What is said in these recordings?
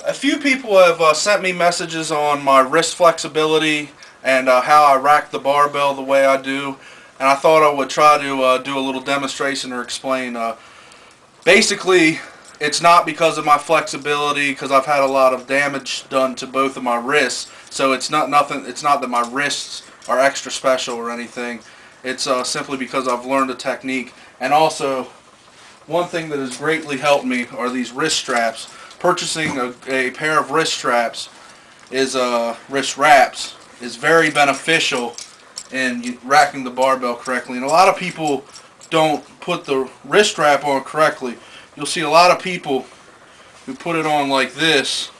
A few people have sent me messages on my wrist flexibility and how I rack the barbell the way I do, and I thought I would try to do a little demonstration or explain. Basically, it's not because of my flexibility, because I've had a lot of damage done to both of my wrists. So it's not nothing. It's not that my wrists are extra special or anything. It's simply because I've learned a technique, and also one thing that has greatly helped me are these wrist straps. Purchasing a pair of wrist straps wrist wraps is very beneficial in racking the barbell correctly. And a lot of people don't put the wrist strap on correctly. You'll see a lot of people who put it on like this,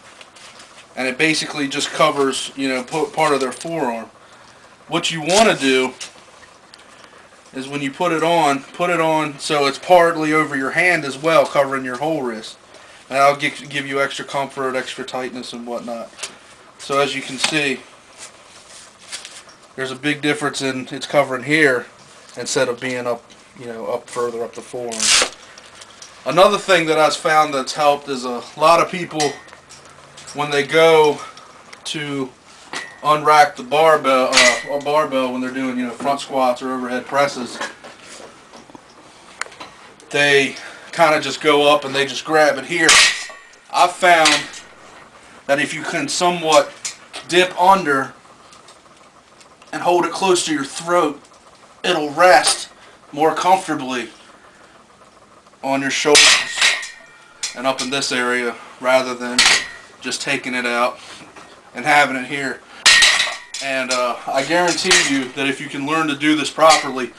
and it basically just covers, part of their forearm. What you want to do is when you put it on so it's partly over your hand as well, covering your whole wrist. And that'll give you extra comfort, extra tightness, and whatnot. So as you can see, there's a big difference in it's covering here instead of being up, up further up the forearm. Another thing that I've found that's helped is a lot of people, when they go to unrack the barbell when they're doing front squats or overhead presses, they kind of just go up and they just grab it here. I've found that if you can somewhat dip under and hold it close to your throat, it'll rest more comfortably on your shoulders and up in this area, rather than just taking it out and having it here. And I guarantee you that if you can learn to do this properly,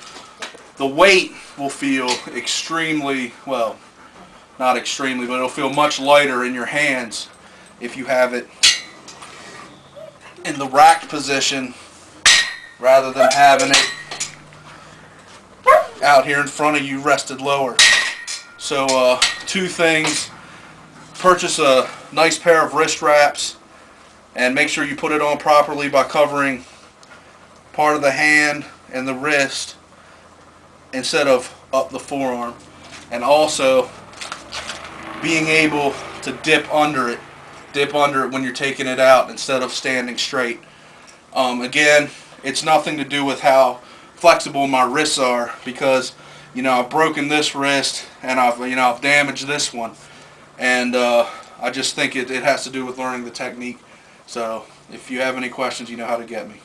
the weight will feel extremely, well, not extremely, but it'll feel much lighter in your hands if you have it in the racked position rather than having it out here in front of you rested lower. So two things: purchase a nice pair of wrist wraps and make sure you put it on properly by covering part of the hand and the wrist instead of up the forearm, and also being able to dip under it when you're taking it out instead of standing straight. Again, it's nothing to do with how flexible my wrists are, because I've broken this wrist and I've damaged this one, and I just think it has to do with learning the technique. So if you have any questions, you know how to get me.